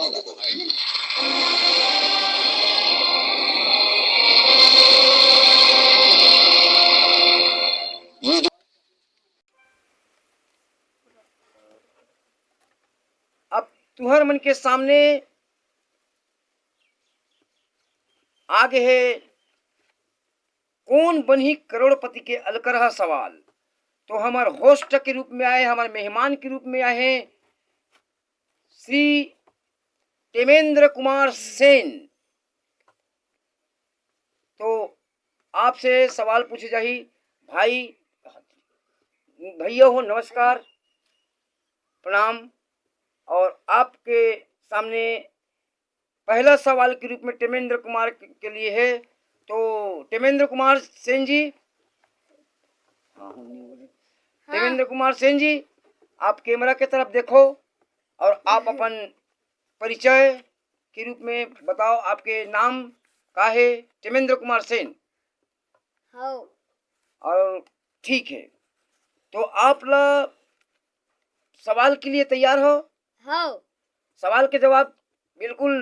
अब तुहर मन के सामने आगे है कौन बनी करोड़पति के अलकरहा सवाल। तो हमारे होस्ट के रूप में आए, हमारे मेहमान के रूप में आए हैं श्री टेमेंद्र कुमार सेन। तो आपसे सवाल पूछे जाही। भाई भैया हो नमस्कार प्रणाम। और आपके सामने पहला सवाल के रूप में टेमेंद्र कुमार के लिए है। तो टेमेंद्र कुमार सेन जी, टेमेंद्र कुमार सेन जी, आप कैमरा की तरफ देखो और आप अपन परिचय के रूप में बताओ। आपके नाम का है? टेमेंद्र कुमार सेन। हाँ। और ठीक है, तो आप लोग सवाल के लिए तैयार हो? हाँ। सवाल के जवाब बिल्कुल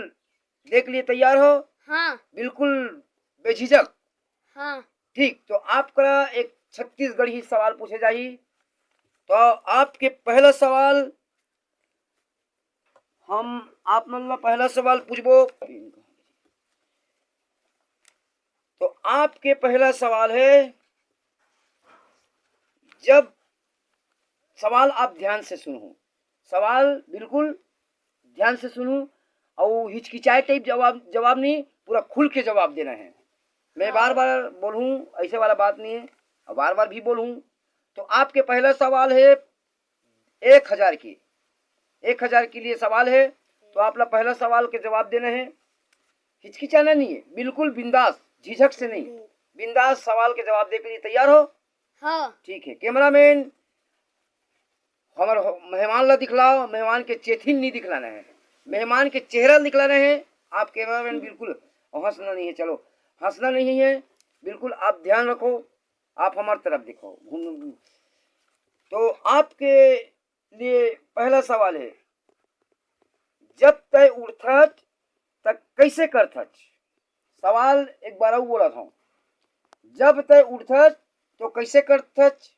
देख लिए तैयार हो? हाँ। बिल्कुल बेझिझक? हाँ। ठीक, तो आपका एक छत्तीसगढ़ी सवाल पूछे जाही। तो आपके पहला सवाल हम आप मतलब पहला सवाल पूछबो। तो आपके पहला सवाल है, जब सवाल आप ध्यान से सुनो, सवाल बिल्कुल ध्यान से सुनो और हिचकिचाए टाइप जवाब नहीं, पूरा खुल के जवाब देना है। मैं बार बार बोलूं ऐसे वाला बात नहीं है, और बार बार भी बोलूं। तो आपके पहला सवाल है 1000 की, 1000 के लिए सवाल है। तो आप लोग पहला सवाल के जवाब देना है, हिचकिचाना नहीं है, बिल्कुल बिंदास, झिझक से नहीं, बिंदास सवाल के जवाब देने के लिए तैयार हो? हाँ। ठीक है, कैमरामैन हमारे मेहमान ला दिखलाओ। मेहमान के चेथिन नहीं दिखलाना है, मेहमान के चेहरा दिखलाना है। आप कैमरामैन बिल्कुल हंसना नहीं है, चलो हंसना नहीं है, बिल्कुल आप ध्यान रखो, आप हमारी तरफ देखो। तो आपके लिए पहला सवाल है, जब तय उठत तक कैसे करथच? सवाल एक बार और बोला था, जब तय उठत तो कैसे करथच?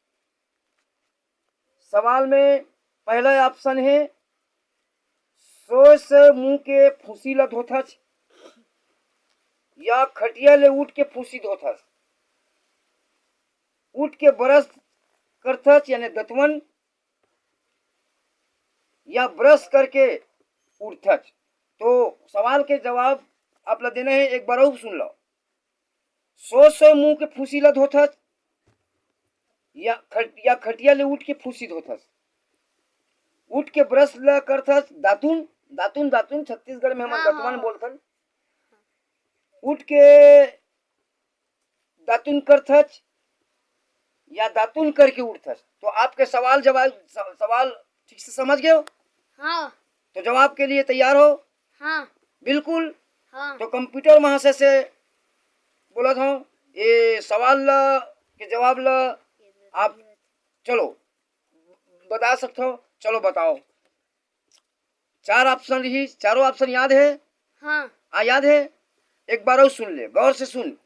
सवाल में पहला ऑप्शन है, सोच से मुंह के फूसी ल धोथच, या खटिया ले उठ के फूसी धोथच, उठ के ब्रश करथच यानी दतवन, या ब्रश करके उठथच। तो सवाल के जवाब आप लोग देना है, एक बार और सुन लो। सोच से मुंह के फूसी ल धोथच, या खटिया ले उठ के फूसी धोथस, उठ के ब्रश ल करथस, दातुन दातुन दातुन छत्तीसगढ़ में हम दतवन बोलथन, उठ के दातुन करथस या दातुन करके उठथस। तो आपके सवाल ठीक से समझ गए हो? हाँ। तो जवाब के लिए तैयार हो? हाँ। बिल्कुल। हाँ। तो कंप्यूटर महाशय से बोला था, ये सवाल के जवाब ला आप चलो बता सकते हो? चलो बताओ। 4 ऑप्शन रही, चारों ऑप्शन याद है? हाँ। याद है? एक बार और सुन ले, गौर से सुन।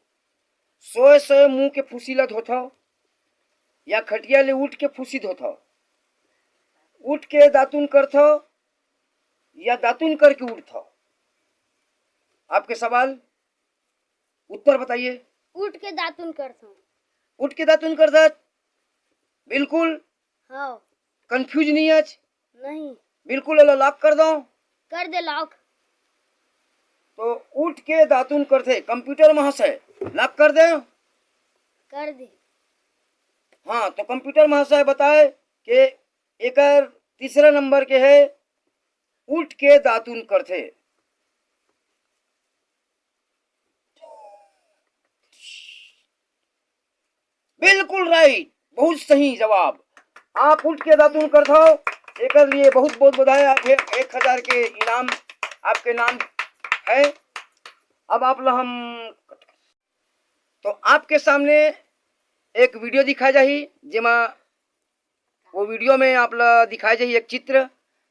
सोए सोए मुंह के फूसी ल धोथो, या खटिया ले उठ के फूसी धोथो, उठ के दातुन करथो, या दातुन करके उठथो। आपके सवाल उत्तर बताइए। उठ के दातुन करता हूँ। उठ के दातुन करता? बिल्कुल। हाँ। कंफ्यूज नहीं है? नहीं। बिल्कुल लॉक कर दो। कर दे लॉक। तो उठ के दातुन करते, कंप्यूटर महाशय लॉक कर दे। कर दे। हाँ, तो कंप्यूटर महाशय बताए कि एक तीसरा नंबर के है, उठ के दातुन करते। बिल्कुल राइट, बहुत सही जवाब। आप उठ के दातुन करते हो, एक लिए बहुत बहुत बधाई। आप 1000 के इनाम आपके नाम है। अब आप लोग हम तो आपके सामने एक वीडियो दिखाई जाही, जेमा वो वीडियो में आप लोग दिखाई जाही एक चित्र,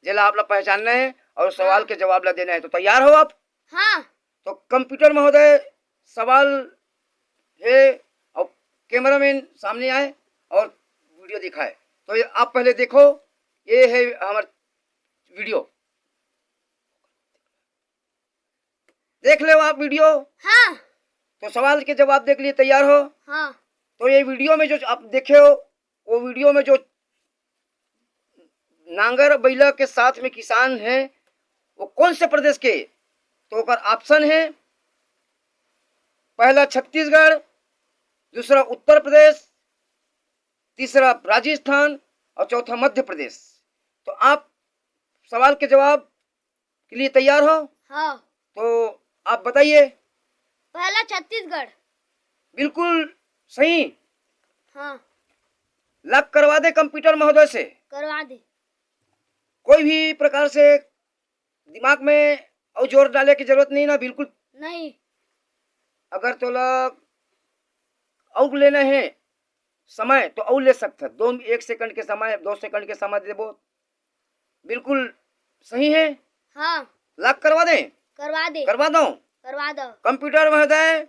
जेला आप लोग पहचानना है। और सवाल के जवाब ला देना है। तो तैयार हो आप? हाँ। तो कंप्यूटर महोदय सवाल है और कैमरामैन सामने आए और वीडियो दिखाए। तो ये आप पहले देखो, ये है हमारा वीडियो, देख लो आप वीडियो। हाँ। तो सवाल के जवाब देख लिए, तैयार हो? हाँ। तो ये वीडियो में जो आप देखे हो, वो वीडियो में जो नांगर बैला के साथ में किसान हैं, वो कौन से प्रदेश के? तो ओकर ऑप्शन है, पहला छत्तीसगढ़, दूसरा उत्तर प्रदेश, तीसरा राजस्थान और चौथा मध्य प्रदेश। तो आप सवाल के जवाब के लिए तैयार हो? हाँ। तो आप बताइए। पहला छत्तीसगढ़। बिल्कुल सही। हाँ। लॉक करवा दे कंप्यूटर महोदय से। करवा दे। कोई भी प्रकार से दिमाग में और जोर डाले की जरूरत नहीं ना, बिल्कुल नहीं। अगर तो और लेना है समय तो और ले सकता, 1 सेकंड के समय, 2 सेकंड के समय देबो। बिल्कुल सही है। हाँ। लॉक करवा दें? करवा दे। करवा दो। करवा दो। कंप्यूटर महोदय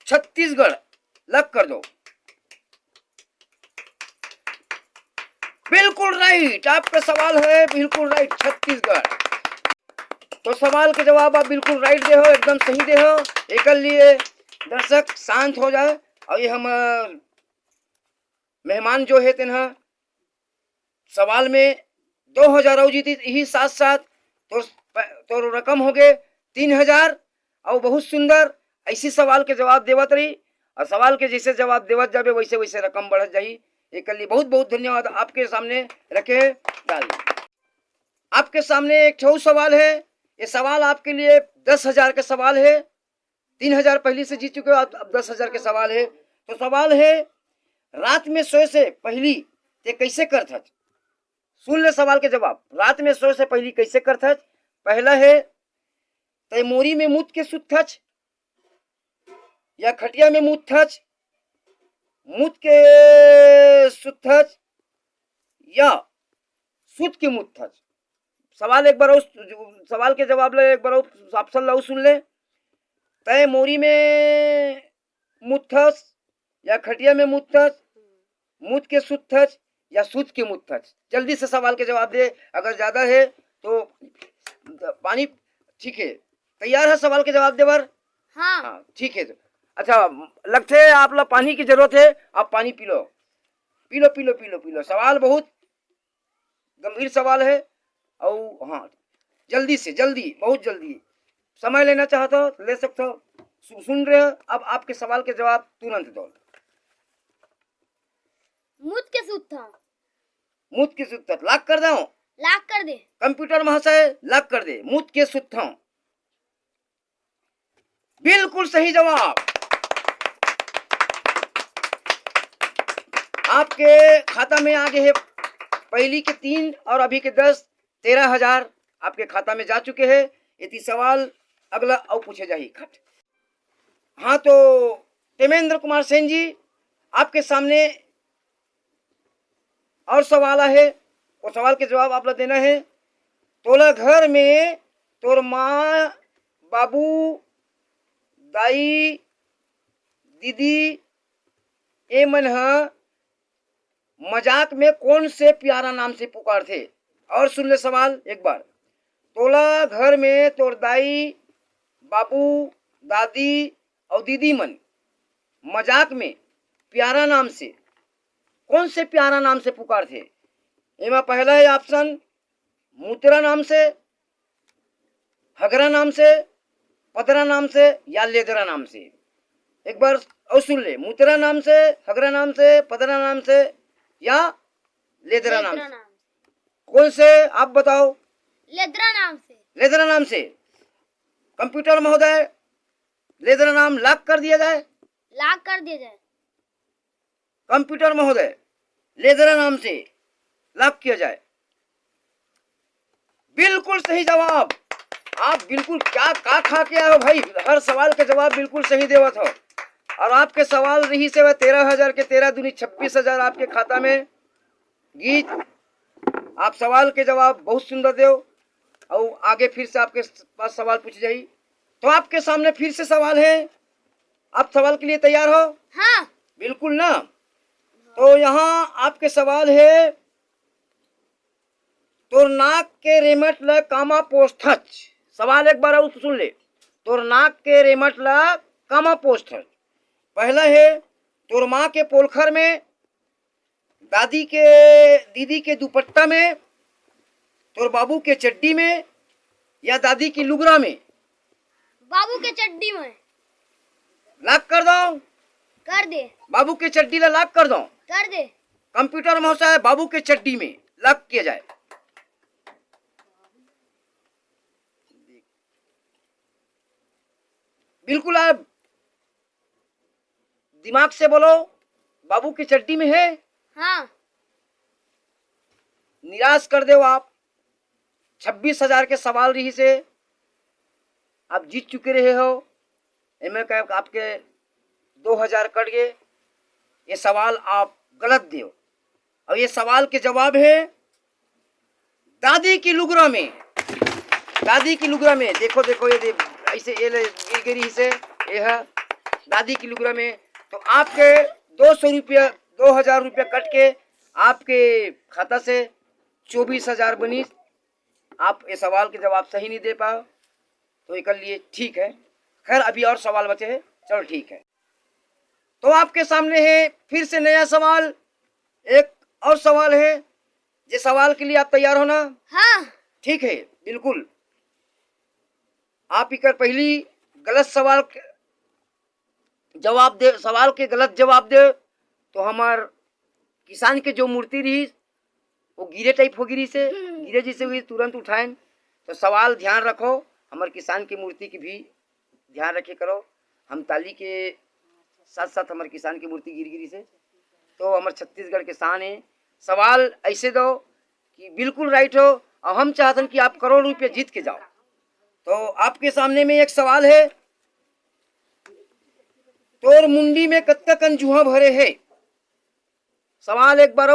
छत्तीसगढ़ लॉक कर दो। बिल्कुल राइट, आपका सवाल है बिल्कुल राइट, छत्तीसगढ़। तो सवाल के जवाब आप बिल्कुल राइट दे हो, एकदम सही दे हो। एक लिए दर्शक शांत हो जाए। और ये हम मेहमान जो है तेना सवाल में 2000 और जीती, यही साथ साथ तो रकम हो गए 3000। और बहुत सुंदर ऐसी सवाल के जवाब देवत रही, और सवाल के जैसे जवाब देवत जाबे वैसे वैसे रकम बढ़त जाही। एक लिए बहुत बहुत धन्यवाद। आपके सामने रखे डाल, आपके सामने एक ठो सवाल है। ये सवाल आपके लिए 10,000 का सवाल है। 3000 पहले से जीत चुके हो, अब 10,000 के सवाल है। तो सवाल है, रात में सोए से पहली ते कैसे करत? सुन ले सवाल के जवाब। रात में सोए से पहली कैसे करत? पहला है, तय मोरी में मूत के सुतथच, या खटिया में मूतथच, मूत के सुतथच, या सुत के मूतथच। सवाल एक बार और, सवाल के जवाब ले एक बार और ऑप्शन लो सुन ले। तय मोरी में मूतथस, या खटिया में मूतथस, मूत के सुतथस, या सूत के मूतथस। जल्दी से सवाल के जवाब दे। अगर ज्यादा है तो पानी, ठीक है? तैयार है सवाल के जवाब देवर? हाँ। ठीक है। अच्छा, लगते है आप लोग पानी की जरूरत है, आप पानी P low, P low, P low, P low, P low. सवाल बहुत गंभीर सवाल है। और हाँ, जल्दी से जल्दी, बहुत जल्दी, समय लेना चाहते हो ले सकते हो। सुन रहे हो? अब आपके सवाल के जवाब तुरंत दो। मूत के सूत था। मूत के सूत लॉक कर दो। लॉक कर दे। कंप्यूटर महाशय लॉक कर दे। मूत के सूत, बिल्कुल सही जवाब। आपके खाता में आगे है पहली के 3 और अभी के 10, 13,000 आपके खाता में जा चुके हैं। यदि सवाल अगला और पूछे जाइए। हाँ, तो तेमेंद्र कुमार सेन जी, आपके सामने और सवाल है, वो सवाल के जवाब आप लोग देना है। तोला घर में तोर माँ, बाबू, दाई, दीदी ए मन ह मजाक में कौन से प्यारा नाम से पुकार थे? और सुन ले सवाल एक बार। तोला घर में तोर दाई, बाबू, दादी और दीदी मन मजाक में प्यारा नाम से कौन से प्यारा नाम से पुकार थे? एमा पहला है ऑप्शन, मूतरा नाम से, हगरा नाम से, पदरा नाम से, या लेदरा नाम से। एक बार और सुन ले। मूतरा नाम से, हगरा नाम से, पदरा नाम से, या लेदरा नाम से। कौन से आप बताओ? लेदरा नाम से। लेदरा नाम से। कंप्यूटर महोदय लेदरा नाम लॉक कर दिया जाए। लॉक कर दिया जाए। कंप्यूटर महोदय लेदरा नाम से लॉक किया जाए। बिल्कुल सही जवाब। आप बिल्कुल क्या खा के आए हो भाई, हर सवाल के जवाब बिल्कुल सही देवत हो। और आपके सवाल रही से 13,000 के 13 दूनी 26,000 आपके खाता में गीत आप सवाल के जवाब बहुत सुंदर दो और आगे फिर से आपके पास सवाल पूछ जाई। तो आपके सामने फिर से सवाल है, आप सवाल के लिए तैयार हो? हाँ। बिल्कुल ना। तो यहाँ आपके सवाल है, तोर नाक के रेमट ल कामा पोस्थच। सवाल एक बार और सुन ले। तोर नाक के रेमट ल कामा पोस्थच। पहला है, तोर माँ के पोलखर में, दीदी के दुपट्टा में, तोर बाबू के चड्डी में, या दादी की लुगरा में? बाबू के चड्डी में। लॉक कर दो। कर दे। बाबू के चड्डी ला लॉक कर दो। कर दे। कंप्यूटर महोदय, बाबू के चड्डी में लॉक किया जाए। बिल्कुल आप दिमाग से बोलो, बाबू की चड्डी में है? हाँ। निराश कर दो आप। 26,000 के सवाल रही से आप जीत चुके रहे हो। इनमें आपके 2,000 कट गए। ये सवाल आप गलत दो और ये सवाल के जवाब है दादी की लुगरा में। दादी की लुगरा में देखो देखो, ये ऐसे ये गिर गिरी से ये है दादी की लुगरा में। तो आपके 2,000 रुपया कट के आपके खाता से 24,000 बनी। आप ये सवाल के जवाब सही नहीं दे पाओ तो ये कर लिए, ठीक है। खैर अभी और सवाल बचे हैं, चलो ठीक है। तो आपके सामने है फिर से नया सवाल, एक और सवाल है। ये सवाल के लिए आप तैयार हो ना? हाँ। ठीक है, बिल्कुल। आप इकर पहली गलत सवाल के गलत जवाब दे तो हमार किसान के जो मूर्ति रही वो गिरे टाइप हो गिरी से, गिरे जैसे हुई, तुरंत उठाएं। तो सवाल ध्यान रखो, हमारे किसान की मूर्ति की भी ध्यान रखे करो। हम ताली के साथ साथ हमारे किसान की मूर्ति गिर गिरी से, तो हमारे छत्तीसगढ़ के शान है। सवाल ऐसे दो कि बिल्कुल राइट हो और हम चाहते हैं कि आप करोड़ रुपये जीत के जाओ। तो आपके सामने में एक सवाल है, तोर मुंडी में कत्ता कंजुहा भरे है। सवाल एक बार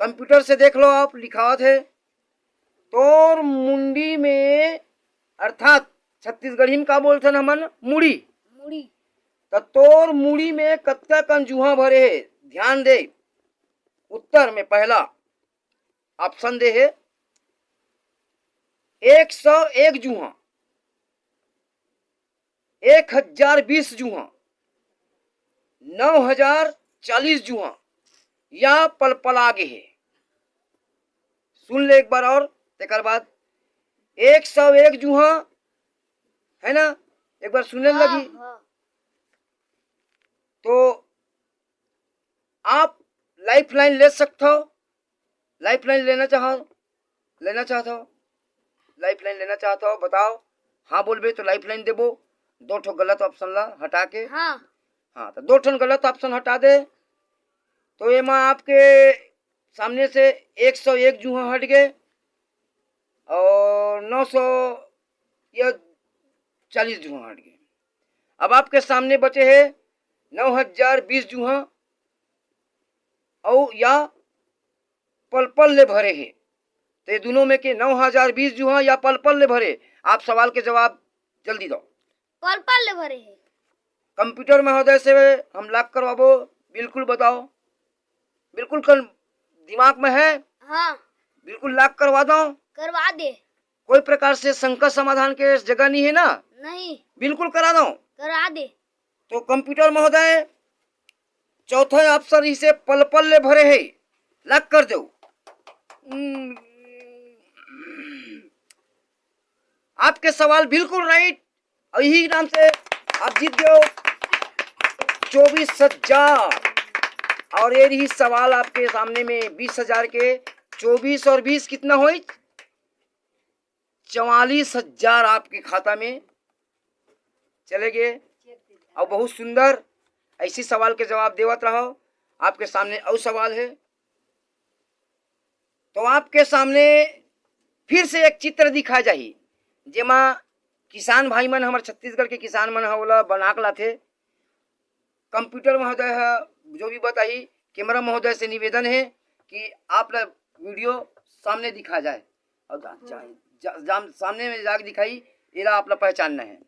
कंप्यूटर से देख लो, आप लिखावत है तोर मुंडी में, अर्थात छत्तीसगढ़ी में का बोलते हैं हमन, मुड़ी। मुड़ी। तो तोर मुड़ी में कत्ता कंजुहा भरे है। ध्यान दे, उत्तर में पहला ऑप्शन दे है 101 जूहा, 1020 जूहा, 9,040 जूहा, या पलपलागे है। सुन ले एक बार और, तेकर बाद 101 जूहा है ना, एक बार सुनने लगी। हाँ। तो आप लाइफ लाइन ले सकते हो। लाइफ लाइन लेना चाहते हो, लाइफ लाइन लेना चाहते हो, बताओ। हाँ बोलबे तो लाइफ लाइन देबो। 2 ठो गलत ऑप्शन ला हटा के। हाँ। हाँ, तो 2 ठो गलत ऑप्शन हटा दे तो ये में आपके सामने से 101 जूहा हट गए और 940 जूहा हट गए। अब आपके सामने बचे हैं 9,020 जूहा और या पलपल ले भरे हैं। तो ये दोनों में के 9,020 जूहा या पलपल ले भरे। आप सवाल के जवाब जल्दी दो। पल ले भरे है। कंप्यूटर महोदय से हम लॉक करवाबो, बिल्कुल बताओ। बिल्कुल दिमाग में है? हाँ। बिल्कुल लॉक करवा दो। करवा दे। कोई प्रकार से संकट समाधान के जगह नहीं है ना? नहीं। बिल्कुल करा दो। करा दे। तो कंप्यूटर महोदय चौथा ऑप्शन इसे पलपल ले भरे है, लॉक कर दो। आपके सवाल बिल्कुल राइट और यही नाम से आप जीत गए 24,000। और ये रही सवाल आपके सामने में 20,000 के। 24 और 20 कितना हुई? 44,000 आपके खाता में चले गए। और बहुत सुंदर ऐसी सवाल के जवाब देवत रहो। आपके सामने और सवाल है। तो आपके सामने फिर से एक चित्र दिखा जाही जेमा किसान भाई मन, हमारे छत्तीसगढ़ के किसान मन होला बनाक लाथे। कंप्यूटर महोदय जो भी बताई, कैमरा महोदय से निवेदन है कि आप वीडियो सामने दिखा जाए और सामने में जाके दिखाई इला आपला पहचानना है।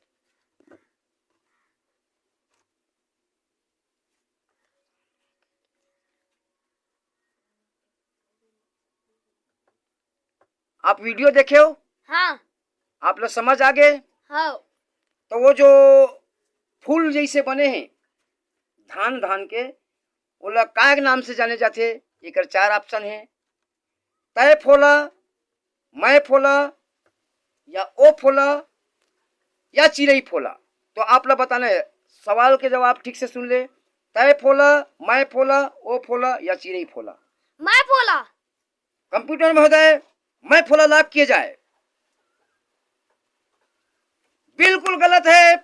आप वीडियो देखे हो, हाँ आप लोग समझ आ गए। हाँ तो वो जो फूल जैसे बने हैं धान धान के, वो लोग काय के नाम से जाने जाते। एक 4 ऑप्शन है, तय फोला, मैं फोला, या ओ फोला, या चिड़ई फोला। तो आप लोग बताना है, सवाल के जवाब ठीक से सुन ले। तय फोला, मैं फोला, ओ फोला, या चिड़ई फोला। मैं बोला। कंप्यूटर महोदय, मैं फोला लॉक किए जाए। बिल्कुल गलत है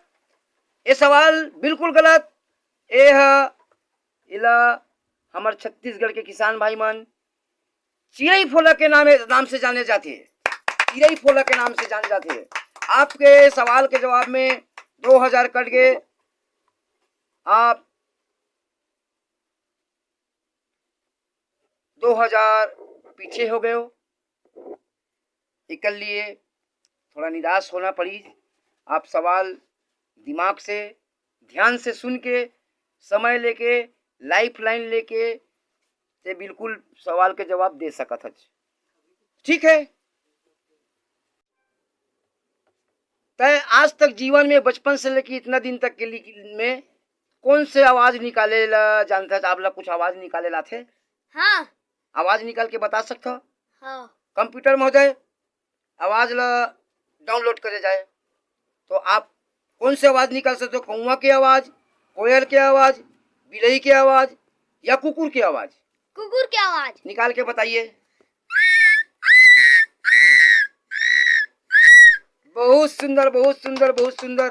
ये सवाल, बिल्कुल गलत। ये है इला हमारे छत्तीसगढ़ के किसान भाई मन चिड़ई फोला के नाम से जाने जाते हैं। चिड़ई फोला के नाम से जाने जाते हैं। आपके सवाल के जवाब में 2000 कट गए। आप 2000 पीछे हो गए हो। इकल लिए थोड़ा निराश होना पड़ी। आप सवाल दिमाग से ध्यान से सुन के, समय लेके, लाइफ लाइन लेके ते बिल्कुल सवाल के जवाब दे सकत है। ठीक है। तय आज तक जीवन में बचपन से लेके इतना दिन तक के लिए में कौन से आवाज निकाले ला जानता था? आप लोग कुछ आवाज निकाले ला थे? हाँ आवाज निकाल के बता सकते हो? हाँ कंप्यूटर महोदय, आवाज ला डाउनलोड करे जाए तो आप कौन से आवाज निकाल सकते हो? कौवा की आवाज, कोयल की आवाज, बिलई की आवाज, या कुकुर की आवाज? कुकुर की आवाज। निकाल के बताइए। बहुत सुंदर, बहुत सुंदर, बहुत सुंदर।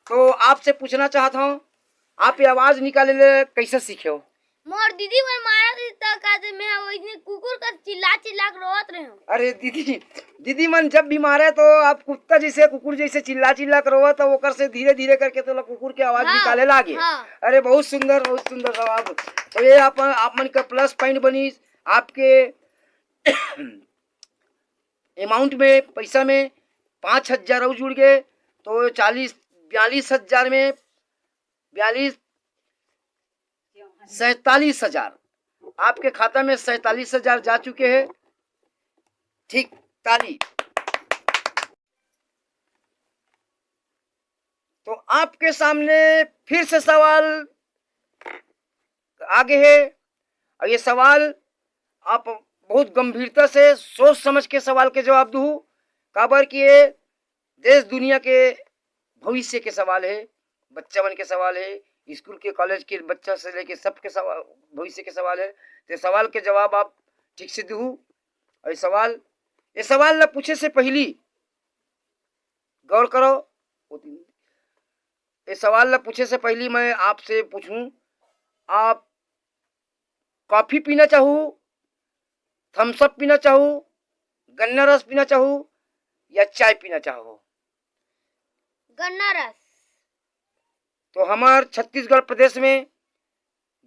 तो आपसे पूछना चाहता हूँ, आप ये आवाज निकाले ले कैसे सीखे हो? मोर दीदी मन मारा थी तब कहते मैं वही कुकुर का चिल्ला चिल्ला कर रोत रहे हूँ। अरे दीदी मन जब भी मारे तो आप कुत्ता जैसे, कुकुर जैसे चिल्ला चिल्ला कर रोवा, तो ओकर से धीरे धीरे करके तो कुकुर की आवाज हाँ, निकाले लागे। हाँ। अरे बहुत सुंदर, बहुत सुंदर जवाब। तो ये आप मन का प्लस पॉइंट बनी आपके अमाउंट में, पैसा में 5000 और जुड़ गए तो 42,000 में 47,000 आपके खाता में 47,000 जा चुके हैं। ठीक, ताली। तो आपके सामने फिर से सवाल आगे है, और ये सवाल आप बहुत गंभीरता से सोच समझ के सवाल के जवाब दू। काबर कि ये देश दुनिया के भविष्य के सवाल है, बच्चा बन के सवाल है, स्कूल के कॉलेज के बच्चा से लेके सबके सवाल, भविष्य के सवाल है। तो सवाल के जवाब आप ठीक से दू। और ये सवाल न पूछे से पहली गौर करो। ये सवाल न पूछे से पहली मैं आपसे पूछूं, आप कॉफी पीना चाहूँ, थम्स अप पीना चाहूँ, गन्ना रस पीना चाहूँ, या चाय पीना चाहो? गन्ना रस। तो हमार छत्तीसगढ़ प्रदेश में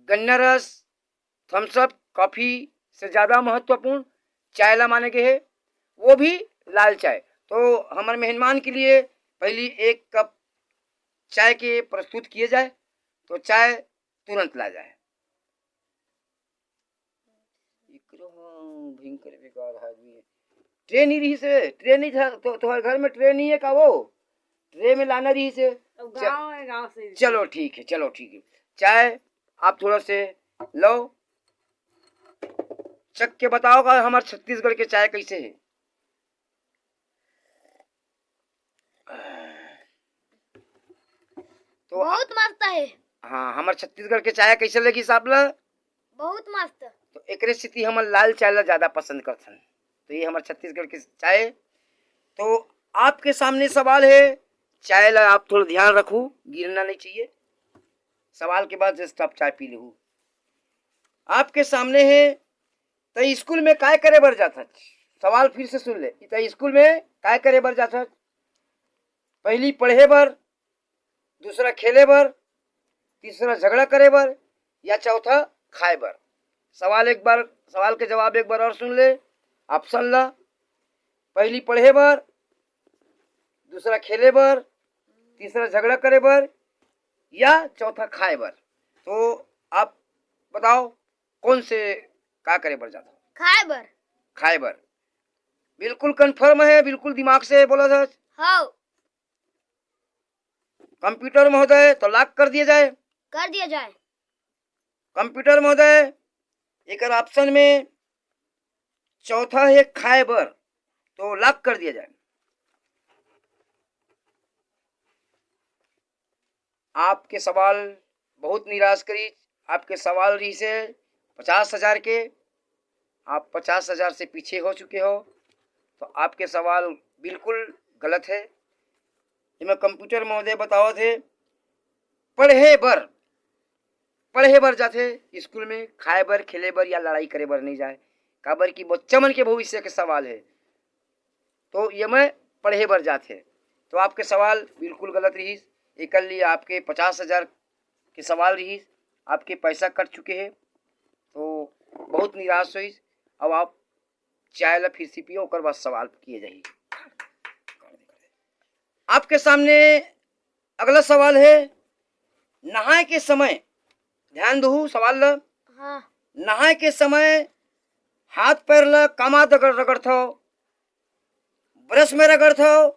गन्ना रस, थम्स अप, कॉफी से ज्यादा महत्वपूर्ण चाय ला माने गए है, वो भी लाल चाय। तो हमारे मेहमान के लिए पहली 1 कप चाय के प्रस्तुत किए जाए तो चाय तुरंत ला जाए। भयंकर बेकार आदमी है। ट्रेन ही रही से, ट्रेन ही था तो तुम्हारे घर में ट्रेन ही है का? वो ट्रेन में लाना रही से। गाँव से। चलो ठीक है, चलो ठीक है। चाय आप थोड़ा से लो, चख के बताओगा हमारे छत्तीसगढ़ के चाय कैसे है। तो बहुत मस्त है। हाँ, हमारे छत्तीसगढ़ के चाय कैसे लगी साहब ला? बहुत मस्त। तो एक स्थिति हम लाल चाय ला ज्यादा पसंद करते हैं। तो ये हमारे छत्तीसगढ़ की चाय। तो आपके सामने सवाल है, चाय ला आप थोड़ा ध्यान रखो, गिरना नहीं चाहिए। सवाल के बाद जस्ट आप चाय पी लो। आपके सामने है, तो स्कूल में काय करे बर जाता? सवाल फिर से सुन ले। तो स्कूल में काय करे बर जाता? पहली पढ़े बर, दूसरा खेले बर, तीसरा झगड़ा करे बर, या चौथा खाए बर। सवाल के जवाब एक बार और सुन ले। ऑप्शन ला, पहली पढ़े बर, दूसरा खेले बर, तीसरा झगड़ा करे बर या चौथा खाए बर। तो आप बताओ कौन से का करे बर जाता? खाए बर। खाए बर। बिल्कुल कंफर्म है, बिल्कुल दिमाग से बोला था। हाँ। कंप्यूटर महोदय तो लॉक कर दिया जाए। कर दिया जाए। कंप्यूटर महोदय एक ऑप्शन में चौथा है खाए बर, तो लॉक कर दिया जाए। आपके सवाल बहुत निराश करी। आपके सवाल रही से 50,000 के, आप 50,000 से पीछे हो चुके हो, तो आपके सवाल बिल्कुल गलत है। मैं कंप्यूटर महोदय बताओ थे पढ़े बर जाते स्कूल में, खाए बर, खेले बर या लड़ाई करे बर नहीं जाए। काबर की बच्चा मन के भविष्य के सवाल है, तो ये मैं पढ़े बर जाते। तो आपके सवाल बिल्कुल गलत रही। एक लिए आपके 50,000 के सवाल रही, आपके पैसा कट चुके हैं, तो बहुत निराश हुई। अब आप चाय ला फिर से पियो, ओकर बाद सवाल किए जाइए। आपके सामने अगला सवाल है, नहाए के समय, ध्यान दो सवाल ला। हाँ। नहाए के समय हाथ पैर ला कामा रगड़थो, ब्रश में रगड़थो,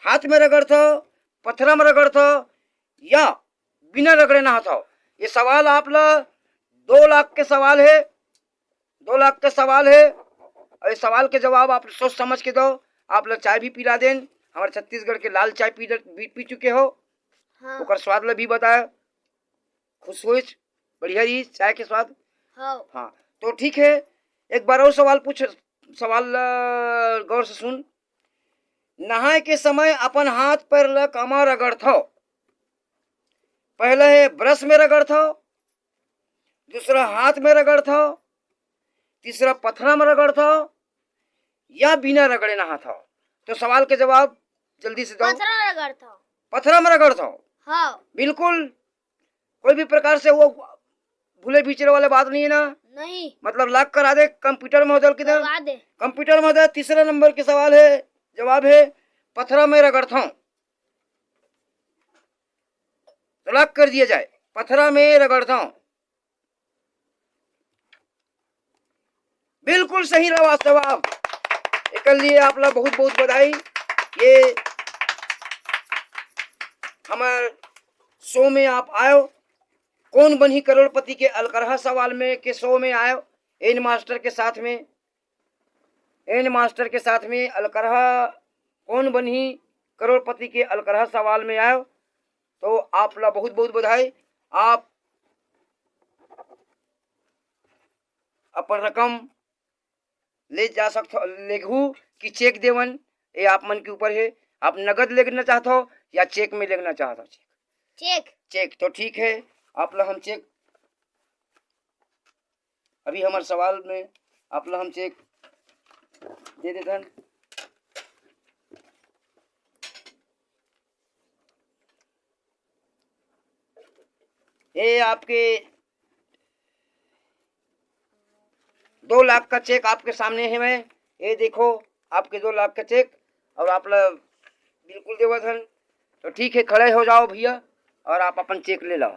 हाथ में रगड़थो, पत्थरा में रगड़थो या बिना रगड़े नहाथो। ये सवाल आप ला 2 लाख के सवाल है, 2 लाख का सवाल है। और इस सवाल के जवाब आप सोच समझ के दो। आप लोग चाय भी पिला दें, हमारे छत्तीसगढ़ के लाल चाय पी चुके हो। हाँ। ओकर स्वाद ला भी बताया, खुश हुई, बढ़िया रही चाय के स्वाद। हाँ, तो ठीक है, एक बार और सवाल पूछ, सवाल गौर से सुन। नहाए के समय अपन हाथ पैर ला कामा रगड़थो। पहला है ब्रश में रगड़थो, दूसरा हाथ में रगड़थो, तीसरा पथरा में रगड़थो या बिना रगड़े नहाथो। तो सवाल के जवाब जल्दी से दो। पथरा में रगड़थो। पथरा में रगड़थो। हाँ। बिल्कुल, कोई भी प्रकार से वो भूले बिचरे वाले बात नहीं है ना? नहीं। मतलब लॉक करा दे कंप्यूटर महोदय की तरफ। करवा दे। कंप्यूटर महोदय तीसरा नंबर के सवाल है, जवाब है पथरा में रगड़थो। तो लॉक कर दिया जाए, पथरा में रगड़थो। बिल्कुल सही रहा जवाब। एक लिए आप लोग बहुत बहुत बधाई। ये हमारे शो में आप आयो, कौन बनी करोड़पति के अलकरहा सवाल में के शो में आयो, एन मास्टर के साथ में, एन मास्टर के साथ में अलकरहा कौन बनी करोड़पति के अलकरहा सवाल में आयो। तो आप ला बहुत बहुत बधाई। आप अपन रकम ले जा सकते, लेगू कि चेक देवन, ये आप मन के ऊपर है। आप नगद लेना चाहते हो या चेक में लेना चाहते हो? चेक। चेक, तो ठीक है, आप लोग हम चेक, अभी हमारे सवाल में आप लोग हम चेक दे देते हैं। ये आपके 2 लाख का चेक आपके सामने है। मैं ये देखो आपके 2 लाख का चेक, और आप लोग बिल्कुल देवत हन। तो ठीक है, खड़े हो जाओ भैया और आप अपन चेक ले लो।